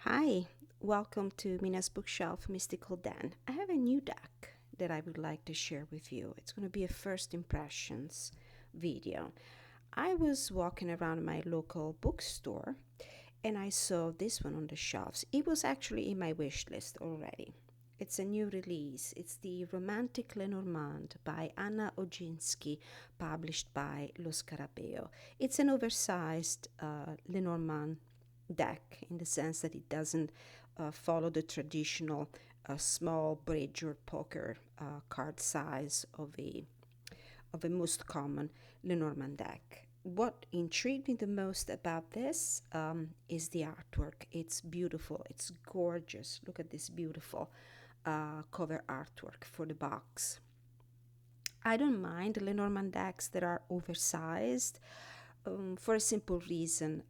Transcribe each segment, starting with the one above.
Hi, welcome to Mina's Bookshelf Mystical Den. I have a new deck that I would like to share with you. It's going to be a first impressions video. I was walking around my local bookstore and I saw this one on the shelves. It was actually in my wish list already. It's a new release. It's the Romantic Lenormand by Anna Oginski, published by Lo Scarabeo. It's an oversized Lenormand deck in the sense that it doesn't follow the traditional small bridge or poker card size of a most common Lenormand deck. What intrigued me the most about this is the artwork. It's beautiful, it's gorgeous. Look at this beautiful cover artwork for the box. I don't mind Lenormand decks that are oversized for a simple reason.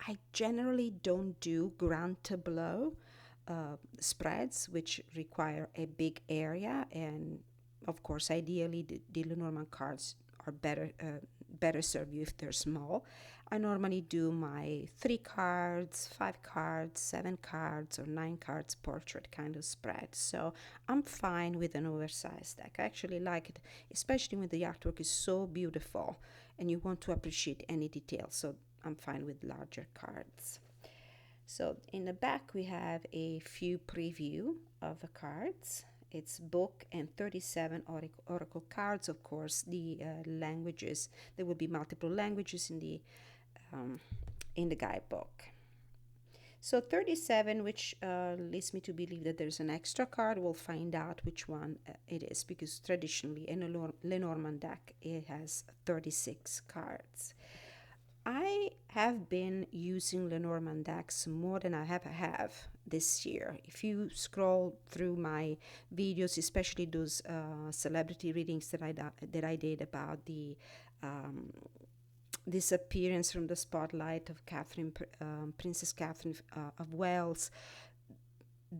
I generally don't do grand tableau spreads, which require a big area, and of course, ideally, the Lenormand cards are better serve you if they're small. I normally do my 3 cards, 5 cards, 7 cards, or 9 cards portrait kind of spread. So I'm fine with an oversized deck. I actually like it, especially when the artwork is so beautiful and you want to appreciate any detail. So I'm fine with larger cards. So in the back we have a few preview of the cards. It's book and 37 oracle cards. Of course, the languages, there will be multiple languages um, in the guidebook. So 37, which leads me to believe that there's an extra card. We'll find out which one it is, because traditionally in a Lenormand deck it has 36 cards. I have been using Lenormand decks more than I ever have this year. If you scroll through my videos, especially those celebrity readings that I did about the um, disappearance from the spotlight of Princess Catherine of Wales,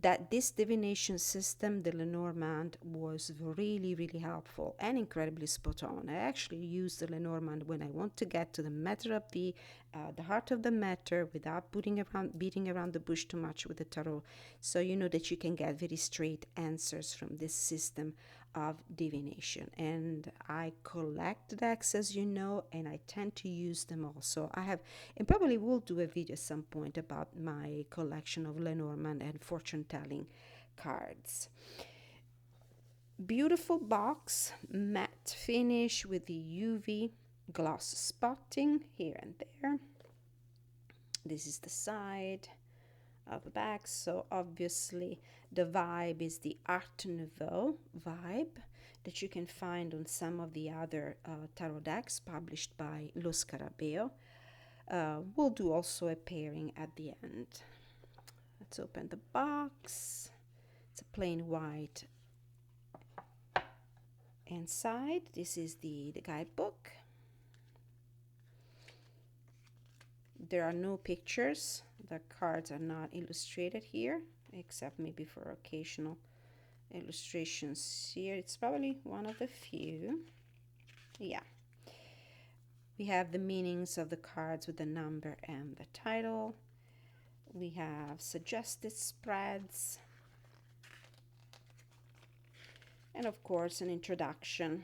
that this divination system, the Lenormand, was really, really helpful and incredibly spot on. I actually use the Lenormand when I want to get to the matter of the heart of the matter without beating around the bush too much with the tarot. So you know that you can get very straight answers from this system of divination. And I collect decks, as you know, and I tend to use them also. I have, and probably will do a video at some point about my collection of Lenormand and fortune telling cards. Beautiful box, matte finish with the UV gloss spotting here and there. This is the side of the back. So obviously the vibe is the Art Nouveau vibe that you can find on some of the other tarot decks published by Lo Scarabeo. We'll do also a pairing at the end. Let's open the box. It's a plain white inside. This is the guidebook. There are no pictures. The cards are not illustrated here, except maybe for occasional illustrations here. It's probably one of the few. Yeah. We have the meanings of the cards with the number and the title. We have suggested spreads. And of course, an introduction.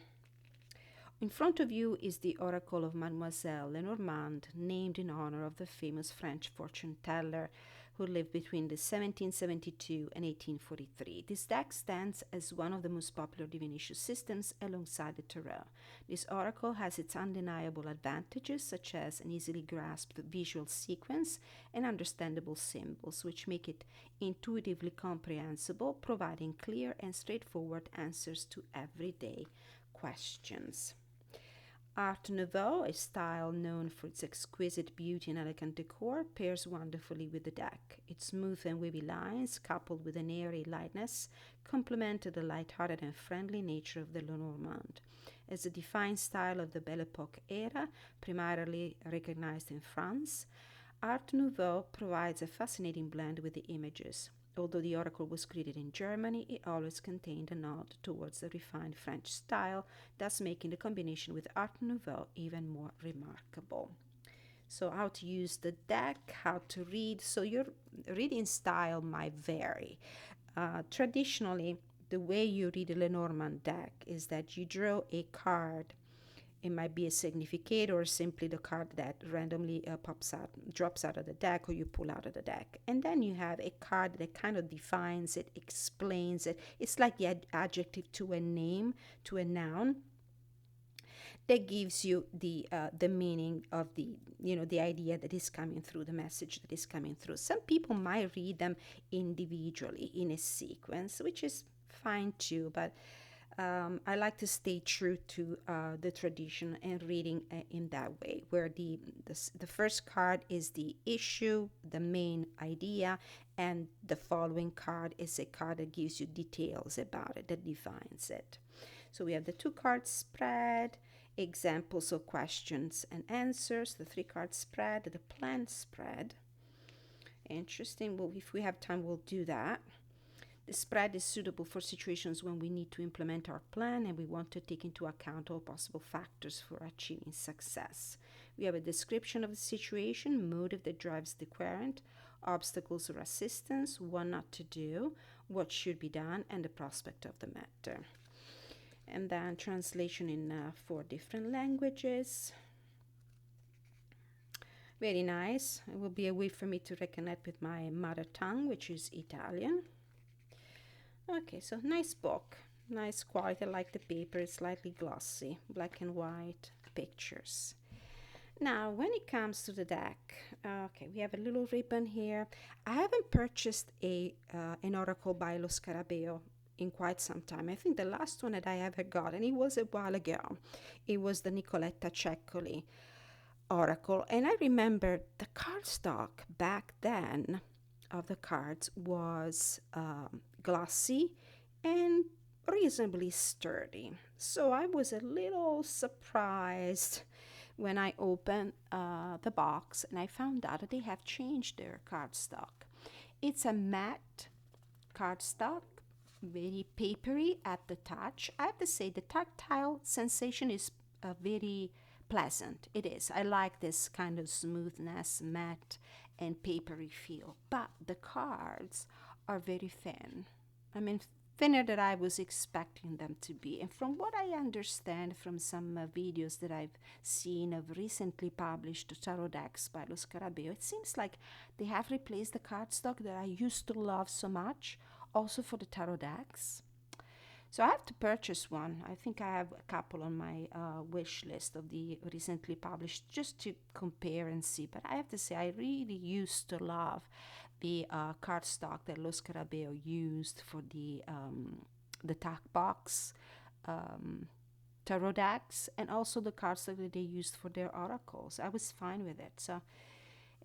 In front of you is the Oracle of Mademoiselle Lenormand, named in honor of the famous French fortune teller who lived between the 1772 and 1843. This deck stands as one of the most popular divination systems alongside the tarot. This oracle has its undeniable advantages, such as an easily grasped visual sequence and understandable symbols, which make it intuitively comprehensible, providing clear and straightforward answers to everyday questions. Art Nouveau, a style known for its exquisite beauty and elegant decor, pairs wonderfully with the deck. Its smooth and wavy lines, coupled with an airy lightness, complement the light-hearted and friendly nature of the Lenormand. As a defined style of the Belle Epoque era, primarily recognized in France, Art Nouveau provides a fascinating blend with the images. Although the oracle was created in Germany, it always contained a nod towards the refined French style, thus making the combination with Art Nouveau even more remarkable. So how to use the deck, how to read. So your reading style might vary. Traditionally, the way you read a Lenormand deck is that you draw a card. It might be a significant or simply the card that randomly pops out, drops out of the deck, or you pull out of the deck. And then you have a card that kind of defines it, explains it. It's like the adjective to a name, to a noun, that gives you the meaning of the idea that is coming through, the message that is coming through. Some people might read them individually in a sequence, which is fine too, but I like to stay true to the tradition and reading in that way, where the first card is the issue, the main idea, and the following card is a card that gives you details about it, that defines it. So we have the 2-card spread, examples of questions and answers, the 3-card spread, the plan spread. Interesting. Well, if we have time, we'll do that. The spread is suitable for situations when we need to implement our plan and we want to take into account all possible factors for achieving success. We have a description of the situation, motive that drives the querent, obstacles or assistance, what not to do, what should be done, and the prospect of the matter. And then translation in 4 different languages. Very nice. It will be a way for me to reconnect with my mother tongue, which is Italian. Okay, so nice book, nice quality. I like the paper, it's slightly glossy, black and white pictures. Now, when it comes to the deck, okay, we have a little ribbon here. I haven't purchased an oracle by Lo Scarabeo in quite some time. I think the last one that I ever got, and it was a while ago, it was the Nicoletta Ceccoli oracle. And I remember the cardstock back then of the cards was glossy and reasonably sturdy. So I was a little surprised when I opened the box and I found out that they have changed their cardstock. It's a matte cardstock, very papery at the touch. I have to say the tactile sensation is very pleasant. It is. I like this kind of smoothness, matte and papery feel. But the cards are very thin. I mean, thinner than I was expecting them to be. And from what I understand from some videos that I've seen of recently published tarot decks by Lo Scarabeo, it seems like they have replaced the cardstock that I used to love so much, also for the tarot decks. So I have to purchase one. I think I have a couple on my wish list of the recently published, just to compare and see. But I have to say, I really used to love the cardstock that Lo Scarabeo used for the tack box tarot decks, and also the cardstock that they used for their oracles. I was fine with it. So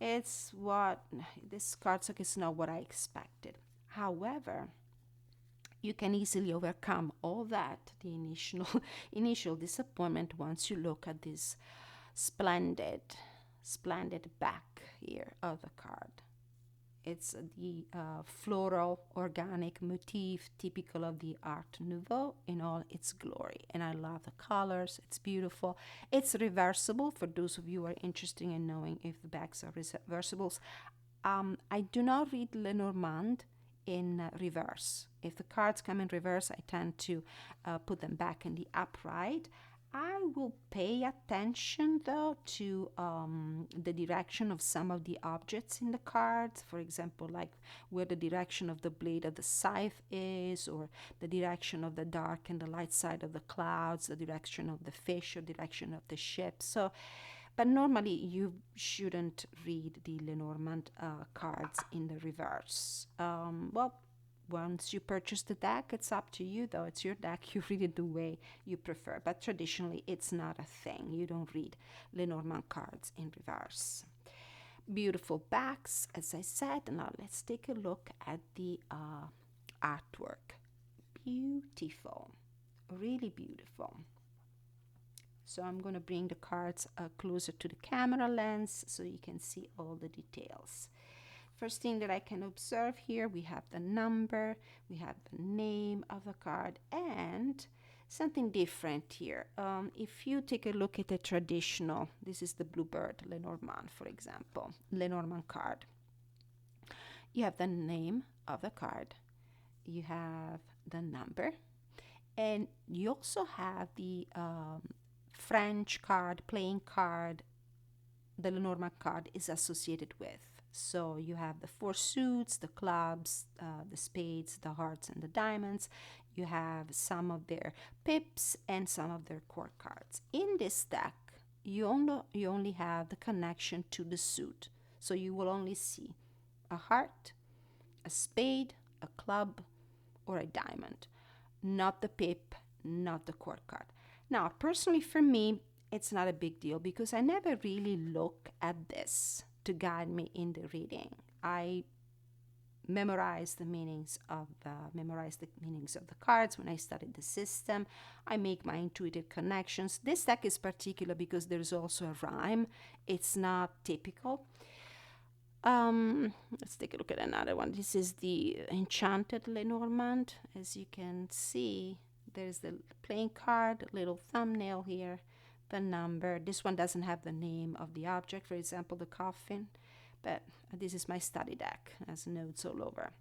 this cardstock is not what I expected. However, you can easily overcome all that, the initial disappointment, once you look at this splendid back here of the card. It's the floral organic motif typical of the Art Nouveau in all its glory. And I love the colors. It's beautiful. It's reversible for those of you who are interested in knowing if the backs are reversibles. I do not read Lenormand in reverse. If the cards come in reverse, I tend to put them back in the upright. I will pay attention though to the direction of some of the objects in the cards. For example, like where the direction of the blade of the scythe is, or the direction of the dark and the light side of the clouds, the direction of the fish, or direction of the ship. So, but normally you shouldn't read the Lenormand cards in the reverse. Well, once you purchase the deck, it's up to you though. It's your deck. You read it the way you prefer. But traditionally, it's not a thing. You don't read Lenormand cards in reverse. Beautiful backs, as I said. Now let's take a look at the artwork. Beautiful. Really beautiful. So I'm going to bring the cards closer to the camera lens so you can see all the details. First thing that I can observe here, we have the number, we have the name of the card, and something different here. If you take a look at a traditional, this is the Bluebird Lenormand, for example, Lenormand card. You have the name of the card, you have the number, and you also have the French card, playing card, the Lenormand card is associated with. So you have the 4 suits, the clubs, the spades, the hearts, and the diamonds. You have some of their pips and some of their court cards. In this deck, you only have the connection to the suit. So you will only see a heart, a spade, a club, or a diamond. Not the pip, not the court card. Now, personally for me, it's not a big deal because I never really look at this to guide me in the reading. I memorize the meanings of the cards when I studied the system. I make my intuitive connections. This deck is particular because there's also a rhyme. It's not typical. Let's take a look at another one. This is the Enchanted Lenormand. As you can see, there's the playing card, little thumbnail here, the number. This one doesn't have the name of the object, for example, the coffin, but this is my study deck, has notes all over.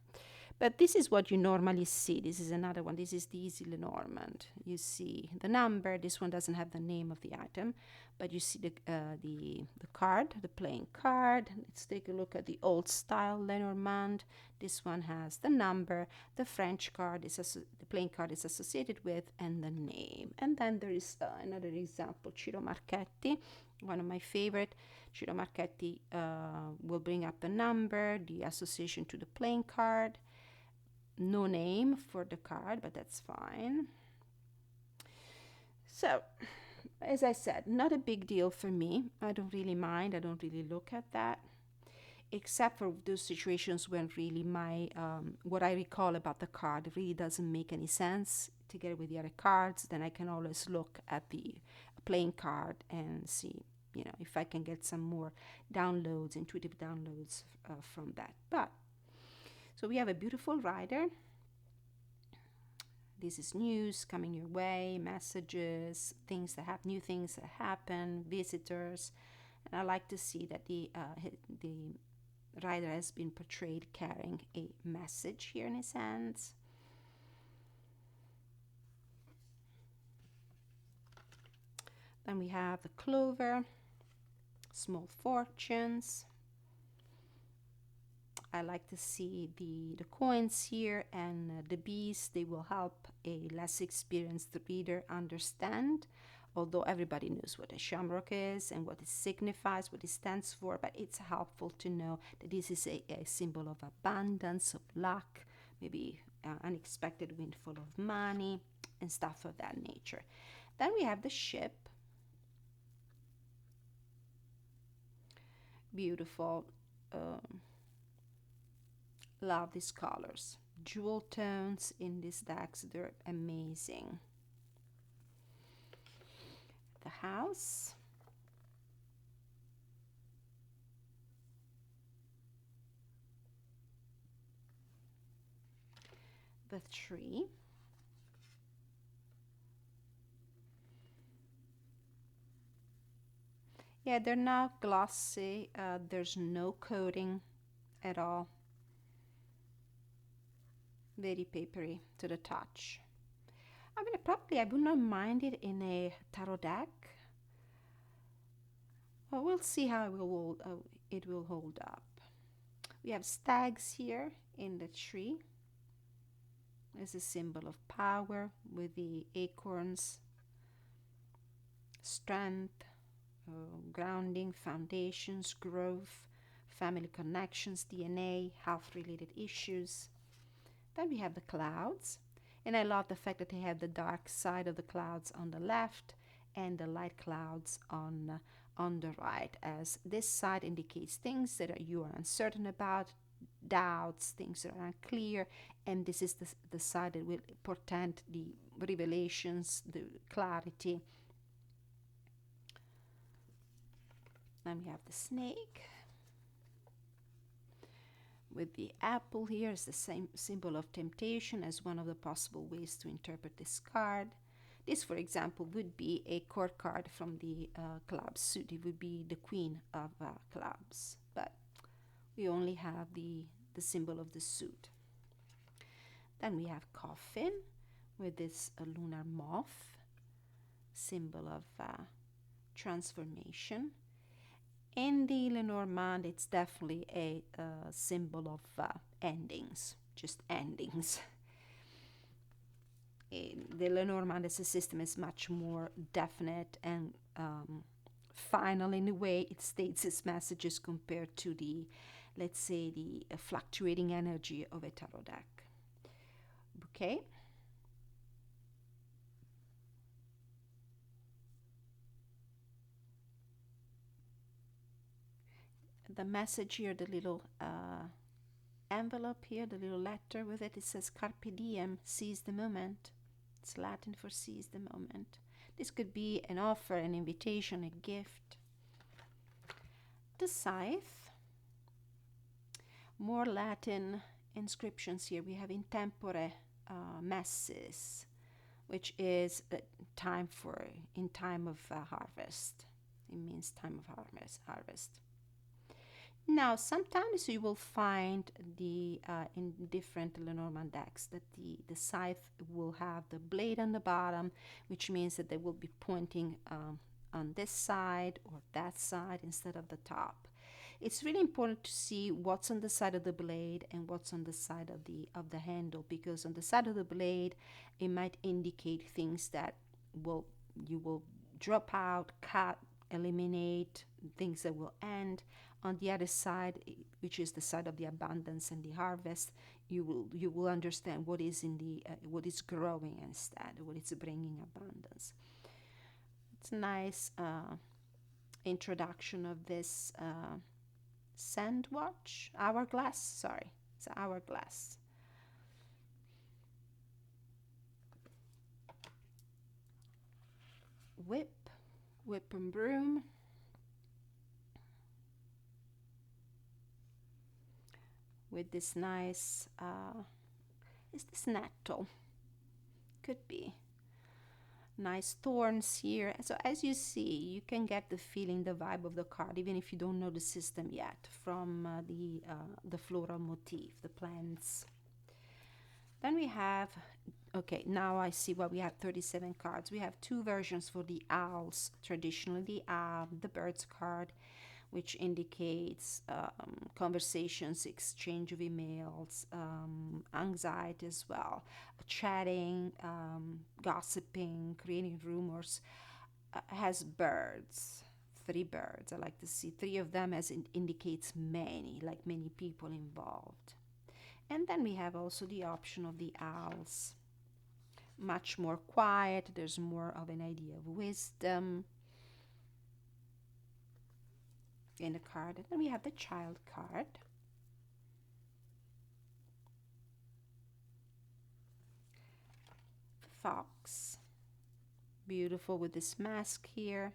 But this is what you normally see. This is another one. This is the Easy Lenormand. You see the number. This one doesn't have the name of the item, but you see the card, the playing card. Let's take a look at the old style Lenormand. This one has the number. The French card is the playing card is associated with, and the name. And then there is another example, Ciro Marchetti, one of my favorite. Ciro Marchetti will bring up the number, the association to the playing card. No name for the card, but that's fine. So, as I said, not a big deal for me. I don't really mind. I don't really look at that, except for those situations when really my what I recall about the card really doesn't make any sense together with the other cards. Then I can always look at the playing card and see, if I can get some more downloads, intuitive downloads from that. But so we have a beautiful rider. This is news coming your way, messages, things that happen, new things that happen, visitors. And I like to see that the rider has been portrayed carrying a message here in his hands. Then we have the clover, small fortunes. I like to see the coins here, and the bees. They will help a less experienced reader understand, although everybody knows what a shamrock is and what it signifies, what it stands for, but it's helpful to know that this is a symbol of abundance, of luck, maybe unexpected windfall of money, and stuff of that nature. Then we have the ship. Beautiful. Love these colors. Jewel tones in these decks, they're amazing. The house. The tree. Yeah, they're not glossy. There's no coating at all. Very papery to the touch. I mean, probably I would not mind it in a tarot deck. Well, we'll see how it will hold up. We have stags here in the tree as a symbol of power, with the acorns, strength, grounding, foundations, growth, family connections, DNA, health-related issues. Then we have the clouds, and I love the fact that they have the dark side of the clouds on the left and the light clouds on the right, as this side indicates things that you are uncertain about, doubts, things that are unclear, and this is the side that will portend the revelations, the clarity. Then we have the snake with the apple here is the same symbol of temptation as one of the possible ways to interpret this card. This, for example, would be a court card from the club suit. It would be the queen of clubs, but we only have the symbol of the suit. Then we have coffin with this lunar moth, symbol of transformation. In the Lenormand, it's definitely a symbol of endings, just endings. The Lenormand as a system is much more definite and final in the way it states its messages compared to the, let's say, the fluctuating energy of a tarot deck. Okay. The message here, the little envelope here, the little letter with it, it says Carpe Diem, seize the moment. It's Latin for seize the moment. This could be an offer, an invitation, a gift. The scythe, more Latin inscriptions here. We have in tempore messis, which is time of harvest. It means time of harvest. Now, sometimes you will find in different Lenormand decks that the scythe will have the blade on the bottom, which means that they will be pointing on this side or that side instead of the top. It's really important to see what's on the side of the blade and what's on the side of the handle, because on the side of the blade, it might indicate things that you will drop out, cut, eliminate, things that will end. On the other side, which is the side of the abundance and the harvest, you will understand what is what is growing instead, what is bringing abundance. It's a nice introduction of this sand watch, hourglass. Sorry, it's hourglass. Whip and broom. With this nice, is this nettle? Could be. Nice thorns here. So as you see, you can get the feeling, the vibe of the card, even if you don't know the system yet, from the floral motif, the plants. Then we have, okay, now I see what we have, 37 cards. We have two versions for the owls. Traditionally, the birds card, which indicates conversations, exchange of emails, anxiety as well, chatting, gossiping, creating rumors. Has birds, 3 birds. I like to see 3 of them, as it indicates many, like many people involved. And then we have also the option of the owls. Much more quiet, there's more of an idea of wisdom in the card. And then we have the child card. Fox. Beautiful with this mask here.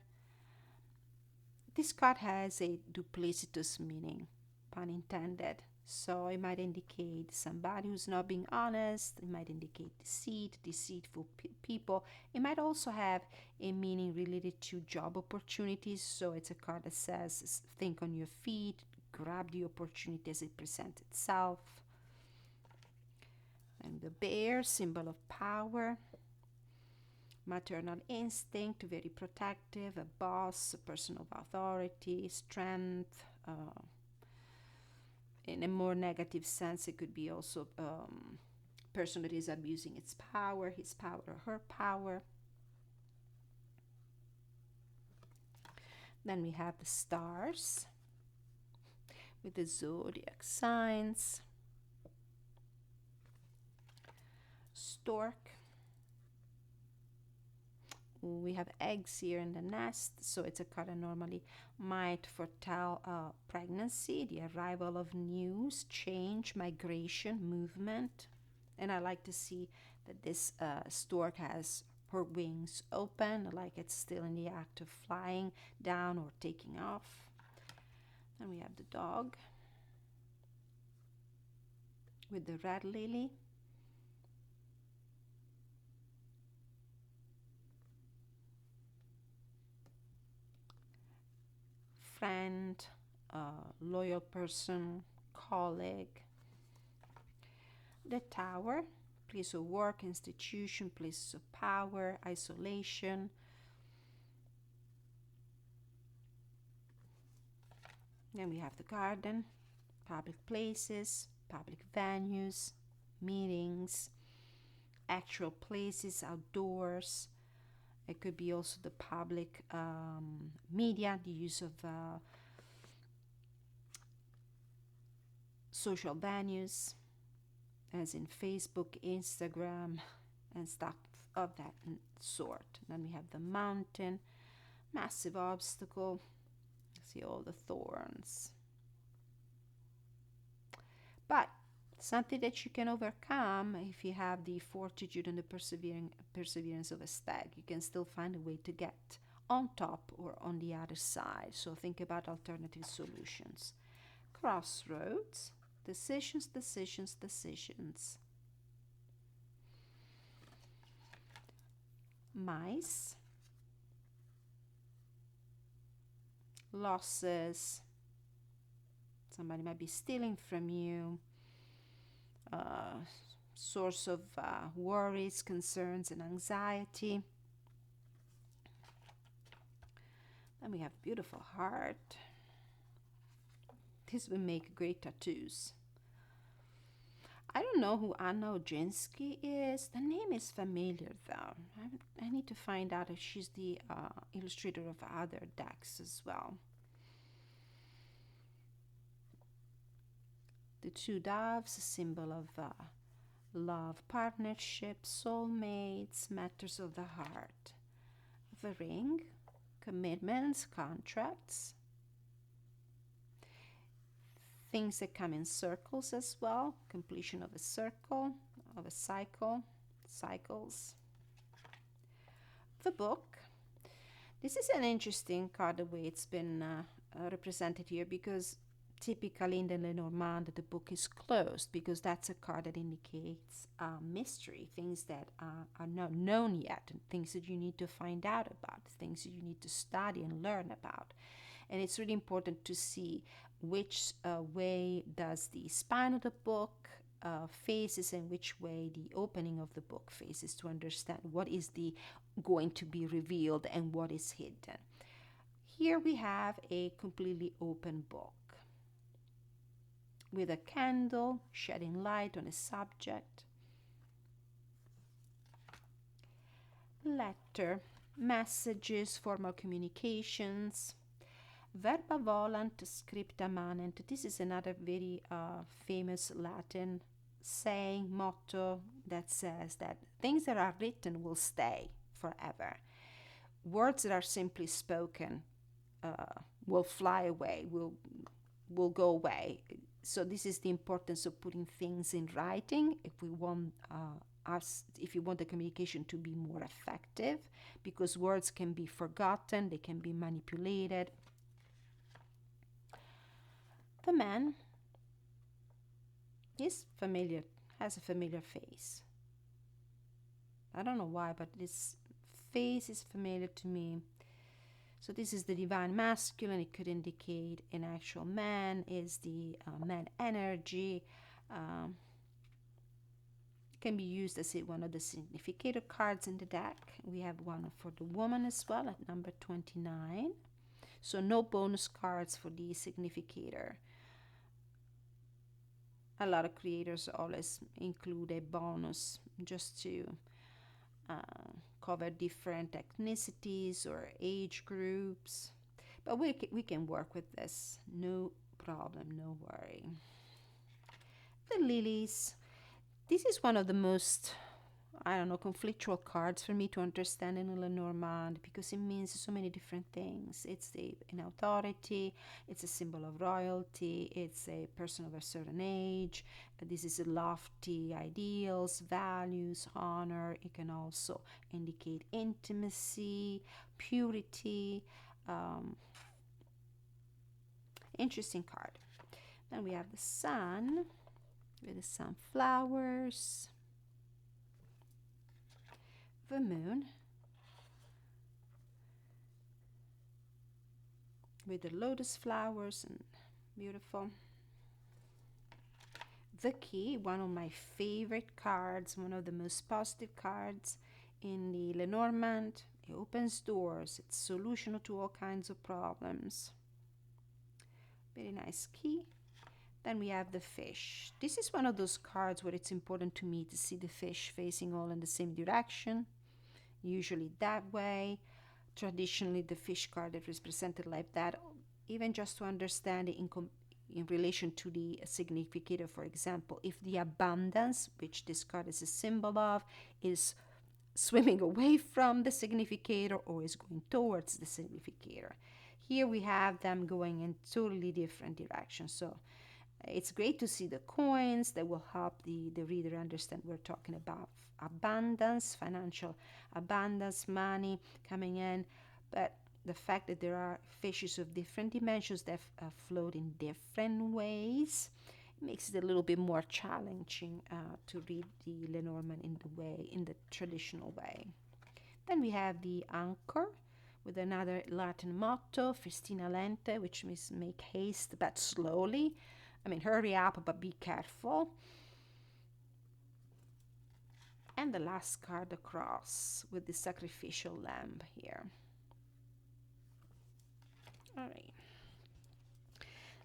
This card has a duplicitous meaning, pun intended. So it might indicate somebody who's not being honest. It might indicate deceit, deceitful people. It might also have a meaning related to job opportunities. So it's a card that says, think on your feet, grab the opportunity as it presents itself. And the bear, symbol of power. Maternal instinct, very protective, a boss, a person of authority, strength. In a more negative sense, it could be also person that is abusing its power, his power or her power. Then we have the stars with the zodiac signs. Stork. We have eggs here in the nest, so it's a card that normally might foretell pregnancy, the arrival of news, change, migration, movement. And I like to see that this stork has her wings open, like it's still in the act of flying down or taking off. And we have the dog with the red lily. friend, loyal person, colleague. The Tower, place of work, institution, places of power, isolation. Then we have the Garden, public places, public venues, meetings, actual places, outdoors. It could be also the public media, the use of social venues, as in Facebook, Instagram, and stuff of that sort. Then we have the mountain, massive obstacle. See all the thorns. But something that you can overcome if you have the fortitude and the perseverance of a stag. You can still find a way to get on top or on the other side. So think about alternative solutions. Crossroads, decisions, decisions, decisions. Mice, losses. Somebody might be stealing from you. Source of worries, concerns, and anxiety. Then we have beautiful heart. This would make great tattoos. I don't know who Anna Oginski is. The name is familiar though. I need to find out if she's the illustrator of other decks as well. The two doves, a symbol of love, partnership, soulmates, matters of the heart. The ring, commitments, contracts. Things that come in circles as well, completion of a circle, of a cycle, cycles. The book. This is an interesting card the way it's been represented here, because typically in the Lenormand the book is closed, because that's a card that indicates mystery, things that are not known yet, and things that you need to find out about, things that you need to study and learn about. And it's really important to see which way does the spine of the book faces and which way the opening of the book faces, to understand what is going to be revealed and what is hidden. Here we have a completely open book with a candle shedding light on a subject. Letter, messages, formal communications. Verba volant, scripta manent. This is another very famous Latin saying, motto, that says that things that are written will stay forever. Words that are simply spoken will fly away, will go away. So this is the importance of putting things in writing if we want if you want the communication to be more effective, because words can be forgotten, they can be manipulated. The man is familiar, has a familiar face. I don't know why, but this face is familiar to me. So this is the divine masculine. It could indicate an actual man, is the man energy. Can be used as one of the significator cards in the deck. We have one for the woman as well at number 29. So no bonus cards for the significator. A lot of creators always include a bonus just to cover different ethnicities or age groups. But we can work with this. No problem, no worry. The lilies. This is one of the most, conflictual cards for me to understand in Lenormand, because it means so many different things. It's an authority, it's a symbol of royalty, it's a person of a certain age. This is a lofty ideals, values, honor. It can also indicate intimacy, purity. Interesting card. Then we have the sun with the sunflowers, the moon, with the lotus flowers and beautiful. The Key, one of my favorite cards, one of the most positive cards in the Lenormand. It opens doors, it's solution to all kinds of problems. Very nice key. Then we have the fish. This is one of those cards where it's important to me to see the fish facing all in the same direction, usually that way. Traditionally, the fish card is represented like that, even just to understand it in relation to the significator. For example, if the abundance, which this card is a symbol of, is swimming away from the significator or is going towards the significator. Here we have them going in totally different directions. So it's great to see the coins that will help the reader understand we're talking about abundance, financial abundance, money coming in. But the fact that there are fishes of different dimensions that float in different ways makes it a little bit more challenging to read the Lenormand in the traditional way. Then we have the anchor with another Latin motto, Festina lente, which means make haste but slowly. I mean, hurry up, but be careful. And the last card, the cross, with the sacrificial lamb here. All right.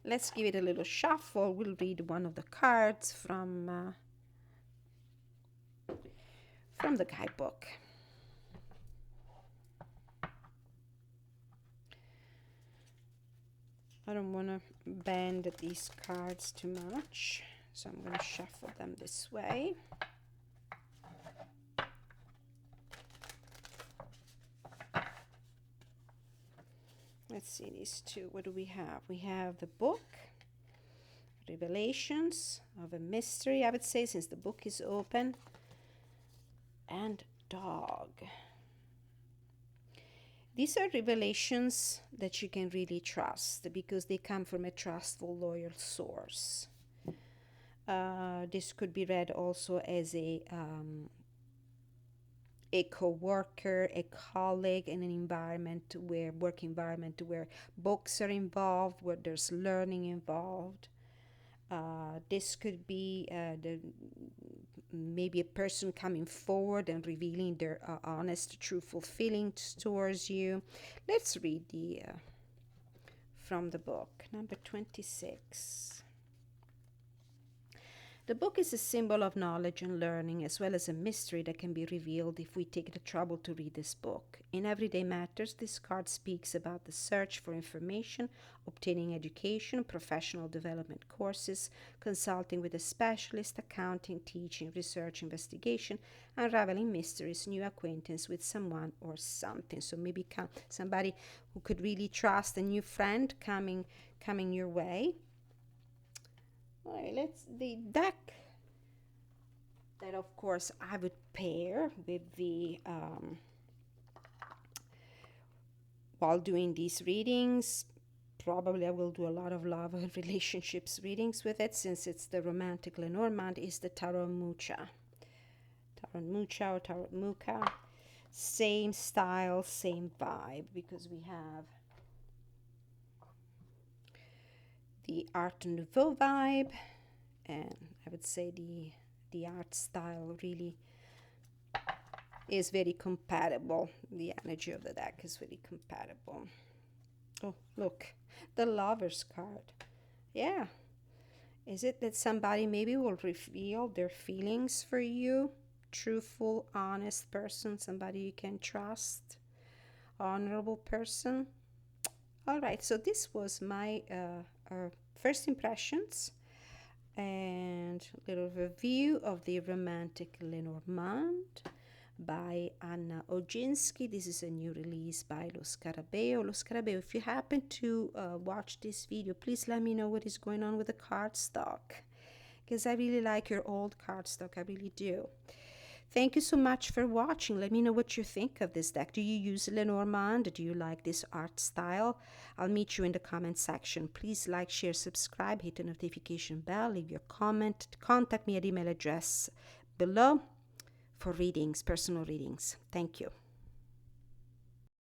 Let's give it a little shuffle. We'll read one of the cards from the guidebook. I don't want to bend these cards too much, so I'm going to shuffle them this way. Let's see these two. What do we have? We have the book, Revelations of a Mystery, I would say, since the book is open, and dog. These are revelations that you can really trust because they come from a trustful, loyal source. This could be read also as a co-worker, a colleague in an environment work environment where books are involved, where there's learning involved. This could be maybe a person coming forward and revealing their honest, truthful feelings towards you. Let's read from the book, number 26. The book is a symbol of knowledge and learning, as well as a mystery that can be revealed if we take the trouble to read this book. In everyday matters, this card speaks about the search for information, obtaining education, professional development courses, consulting with a specialist, accounting, teaching, research, investigation, unraveling mysteries, new acquaintance with someone or something. So maybe somebody who could really trust, a new friend coming your way. All right, the deck that of course I would pair with the while doing these readings. Probably I will do a lot of love and relationships readings with it, since it's the Romantic Lenormand, is the Tarot Mucha. Tarot Mucha or Tarot Mucha. Same style, same vibe, because we have the Art Nouveau vibe, and I would say the art style really is very compatible. The energy of the deck is very compatible. Oh, look, the Lover's card. Yeah. Is it that somebody maybe will reveal their feelings for you? Truthful, honest person, somebody you can trust, honorable person. All right, so this was my first impressions and a little review of the Romantic Lenormand by Anna Oginski. This is a new release by Lo Scarabeo. Lo Scarabeo, if you happen to watch this video, please let me know what is going on with the cardstock, because I really like your old cardstock. I really do. Thank you so much for watching. Let me know what you think of this deck. Do you use Lenormand? Do you like this art style? I'll meet you in the comment section. Please like, share, subscribe, hit the notification bell, leave your comment, contact me at email address below for readings, personal readings. Thank you.